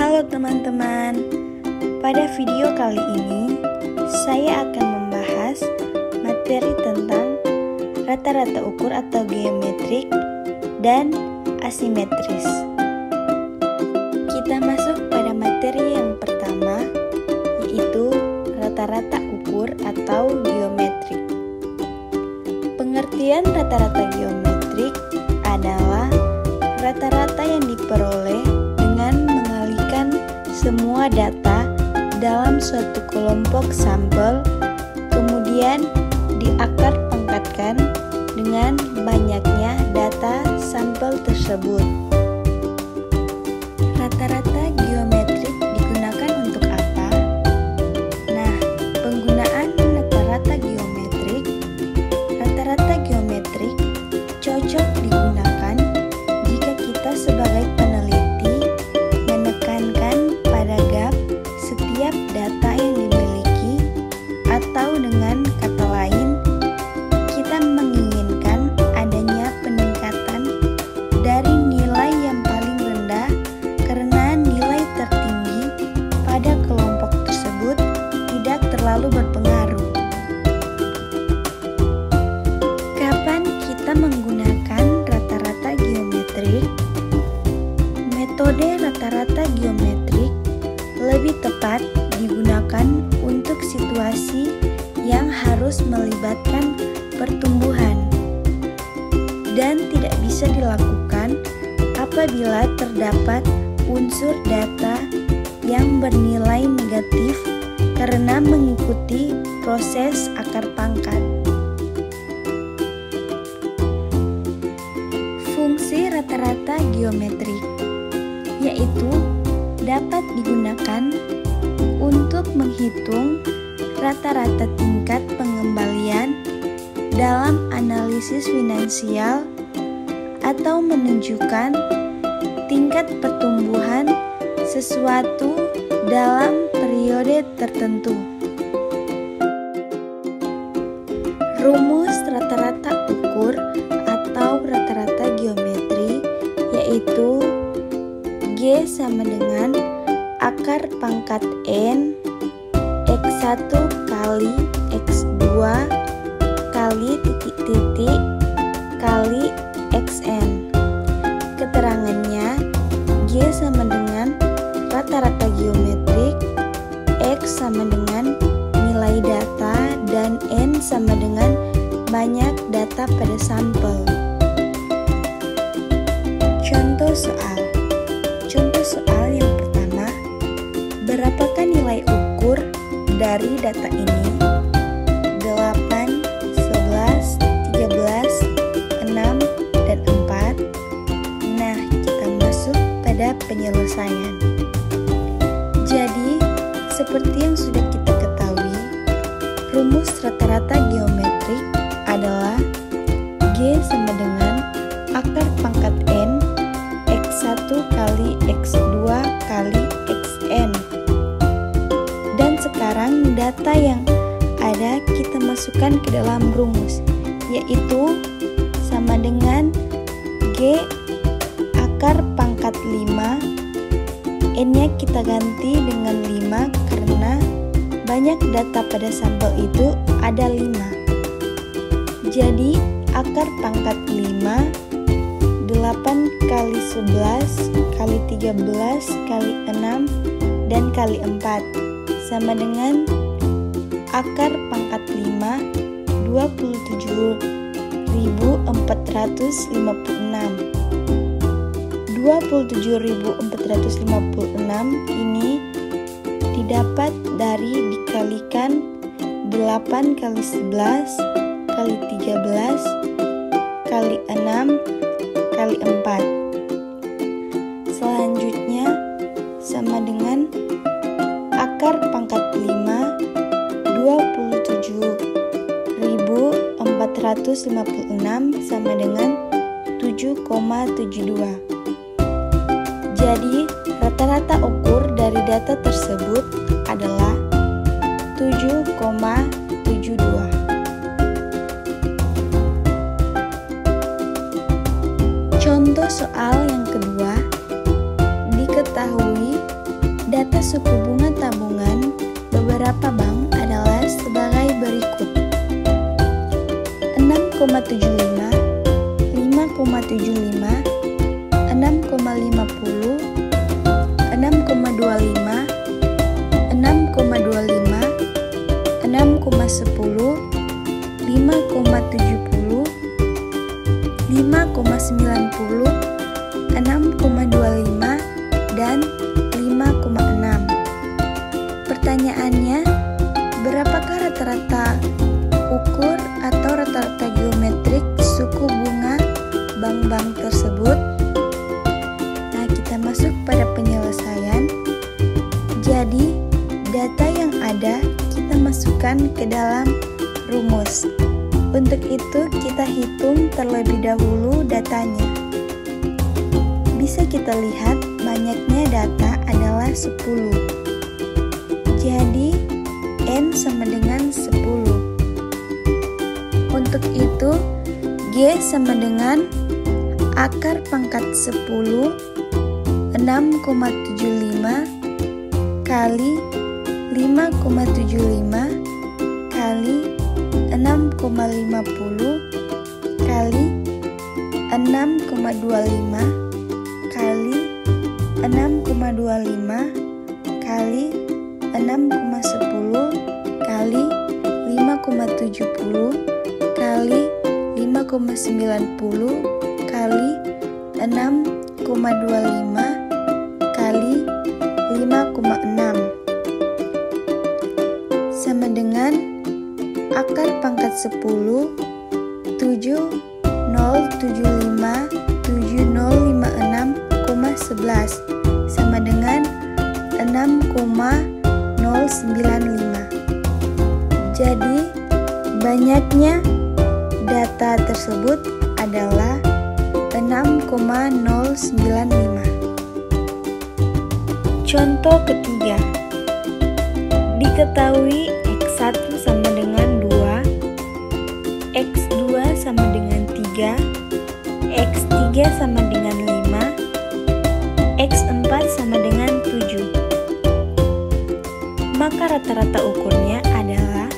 Halo teman-teman, pada video kali ini saya akan membahas materi tentang rata-rata ukur atau geometrik dan asimetris. Kita masuk pada materi yang pertama, yaitu rata-rata ukur atau geometrik. Pengertian rata-rata geometrik adalah rata-rata yang diperoleh dengan mengalihkan semua data dalam suatu kelompok sampel, kemudian diakar pangkatkan dengan banyaknya data sampel tersebut. Rata-rata geometrik digunakan untuk apa? Nah, penggunaan rata-rata geometrik cocok digunakan jika kita sebagai peneliti menekankan pada gap setiap data yang dimiliki, atau dengan kata lain, kita menginginkan adanya peningkatan dari nilai yang paling rendah karena nilai tertinggi pada kelompok tersebut tidak terlalu berpengaruh. Kapan kita menggunakan rata-rata geometrik? Metode rata-rata geometrik lebih tepat digunakan untuk situasi yang harus melibatkan pertumbuhan dan tidak bisa dilakukan apabila terdapat unsur data yang bernilai negatif karena mengikuti proses akar pangkat. Fungsi rata-rata geometrik yaitu dapat digunakan untuk menghitung rata-rata tingkat pengembalian dalam analisis finansial atau menunjukkan tingkat pertumbuhan sesuatu dalam periode tertentu. Rumus rata-rata ukur atau rata-rata geometri yaitu G sama dengan akar pangkat N X1 kali X2 kali titik-titik kali Xn. Keterangannya, G sama dengan rata-rata geometrik, X sama dengan nilai data, dan N sama dengan banyak data pada sampel. Contoh soal yang pertama, berapakah nilai ukur dari data ini? 8, 11, 13, 6, dan 4. Nah, kita masuk pada penyelesaian. Jadi, seperti yang sudah kita ketahui, rumus rata-rata geometrik adalah G sama dengan akar pangkat N X1 kali X2 kali Xn. Dan sekarang data yang ada kita masukkan ke dalam rumus, yaitu sama dengan G akar pangkat 5, N-nya kita ganti dengan 5 karena banyak data pada sampel itu ada 5. Jadi akar pangkat 5 8 kali 11 kali 13 kali 6 dan kali 4 sama dengan akar pangkat 5 27.456. 27.456 ini didapat dari dikalikan 8 kali 11 kali 13 kali 6 kali 4. Selanjutnya sama dengan akar pangkat 5 27.456 sama dengan 7,72. Jadi rata-rata ukur dari data tersebut adalah 7,72. Contoh soal yang kedua, diketahui Data suku bunga tabungan beberapa bank adalah sebagai berikut: 6,75, 5,75, 6,50, 6,25, 6,25, 6,10, 5,70, 5,90, 6,25, dan 5,6. Pertanyaannya, berapakah rata-rata ukur atau rata-rata geometrik suku bunga bank-bank tersebut? Nah, kita masuk pada penyelesaian. Jadi, data yang ada kita masukkan ke dalam rumus. Untuk itu, kita hitung terlebih dahulu datanya. Bisa kita lihat banyaknya data adalah 10. Jadi, N sama dengan 10. Untuk itu, G sama dengan akar pangkat 10, 6,75 kali 5,75 kali 6,50 kali 6,25 kali 6,25 kali 6,10 kali 5,70 kali 5,90 kali 6,25 kali 5,6 sama dengan akar pangkat 10 7075 7056,11 sama dengan 6,095. Jadi banyaknya data tersebut adalah 6,095. Contoh ketiga. Diketahui X1 sama dengan 2, X2 sama dengan 3, X3 sama dengan 5, X4 sama dengan 7. Maka rata-rata ukurnya adalah.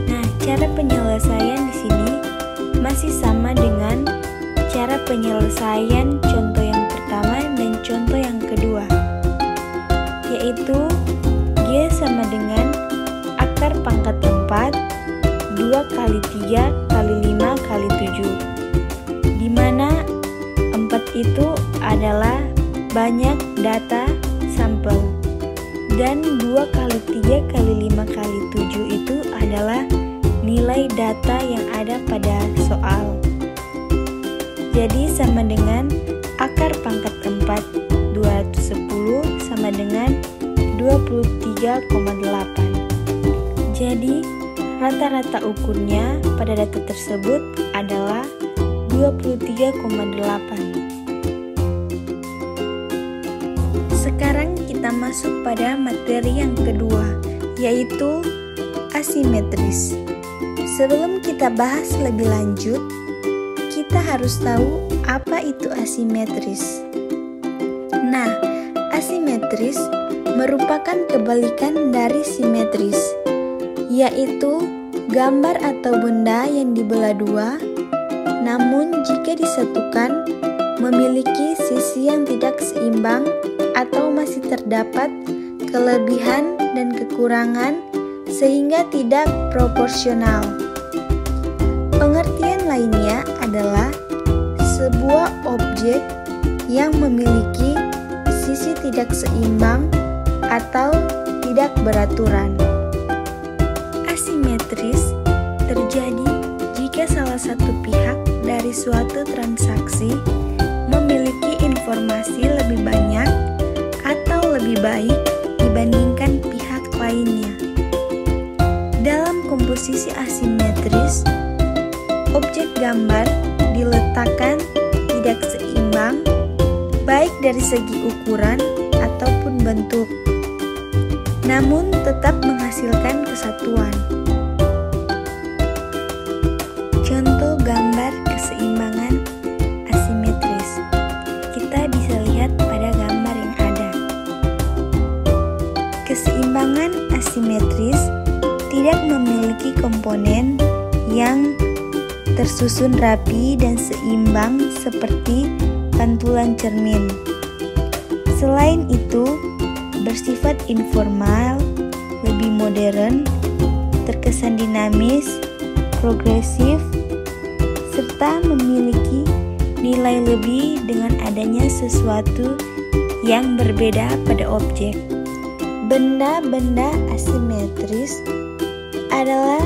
Nah, cara penyelesaian di sini masih sama dengan cara penyelesaian contoh yang pertama dan contoh yang kedua, yaitu G sama dengan akar pangkat 4 2 kali 3 kali 5 kali 7, di mana 4 itu adalah banyak data sampel dan 2 kali 3 kali 5 kali 7 itu adalah nilai data yang ada pada soal. Jadi sama dengan akar pangkat 4 210 sama dengan 23,8. Jadi rata-rata ukurnya pada data tersebut adalah 23,8. Sekarang kita masuk pada materi yang kedua, yaitu asimetris. Sebelum kita bahas lebih lanjut, kita harus tahu apa itu asimetris. Nah, asimetris merupakan kebalikan dari simetris, yaitu gambar atau benda yang dibelah dua, namun jika disatukan memiliki sisi yang tidak seimbang atau masih terdapat kelebihan dan kekurangan sehingga tidak proporsional. Pengertian lainnya adalah sebuah objek yang memiliki sisi tidak seimbang atau tidak beraturan. Asimetris terjadi jika salah satu pihak dari suatu transaksi memiliki informasi lebih banyak atau lebih baik dibandingkan pihak lainnya. Dalam komposisi asimetris, objek gambar diletakkan tidak seimbang baik dari segi ukuran ataupun bentuk, namun tetap menghasilkan kesatuan. Contoh gambar keseimbangan asimetris. Kita bisa lihat pada gambar yang ada. Keseimbangan asimetris tidak memiliki komponen yang tersusun rapi dan seimbang seperti pantulan cermin. Selain itu, bersifat informal, lebih modern, terkesan dinamis, progresif, serta memiliki nilai lebih dengan adanya sesuatu yang berbeda pada objek. Benda-benda asimetris adalah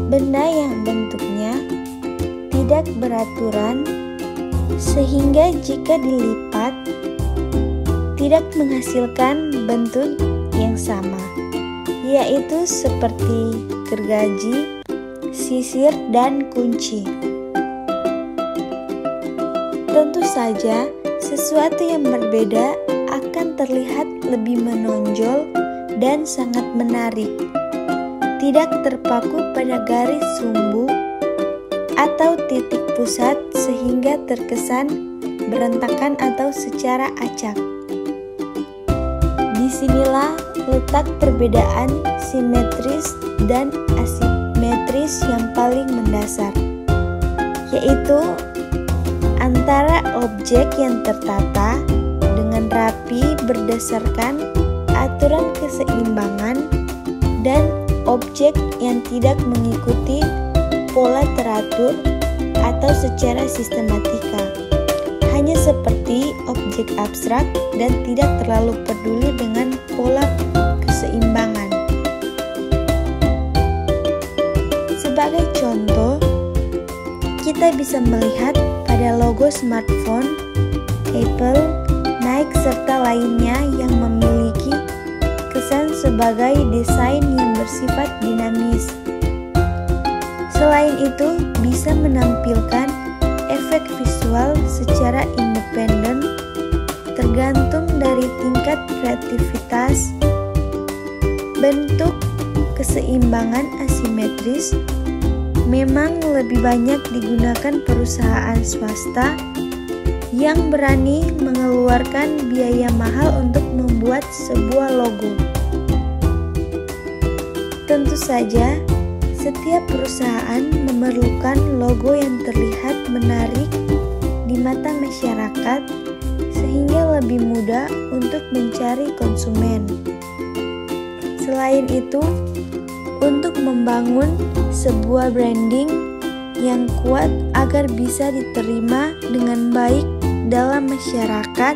benda yang bentuknya tidak beraturan sehingga jika dilipat tidak menghasilkan bentuk yang sama, yaitu seperti gergaji, sisir, dan kunci. Tentu saja, sesuatu yang berbeda akan terlihat lebih menonjol dan sangat menarik, tidak terpaku pada garis sumbu atau titik pusat sehingga terkesan berantakan atau secara acak. Disinilah letak perbedaan simetris dan asimetris yang paling mendasar, yaitu antara objek yang tertata dengan rapi berdasarkan aturan keseimbangan dan objek yang tidak mengikuti pola teratur atau secara sistematika, hanya seperti objek abstrak dan tidak terlalu peduli dengan pola keseimbangan. Sebagai contoh, kita bisa melihat pada logo smartphone, Apple, Nike, serta lainnya yang memiliki kesan sebagai desain yang bersifat dinamis. Selain itu, bisa menampilkan efek visual secara independen tergantung dari tingkat kreativitas. Bentuk keseimbangan asimetris memang lebih banyak digunakan perusahaan swasta yang berani mengeluarkan biaya mahal untuk membuat sebuah logo. Tentu saja, setiap perusahaan memerlukan logo yang terlihat menarik di mata masyarakat sehingga lebih mudah untuk mencari konsumen. Selain itu, untuk membangun sebuah branding yang kuat agar bisa diterima dengan baik dalam masyarakat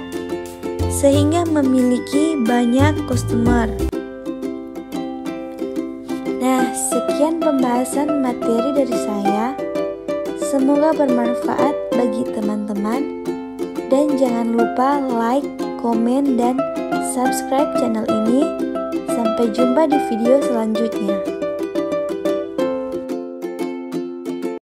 sehingga memiliki banyak customer. Nah, sekian pembahasan materi dari saya. Semoga bermanfaat bagi teman-teman. Dan jangan lupa like, komen, dan subscribe channel ini. Sampai jumpa di video selanjutnya.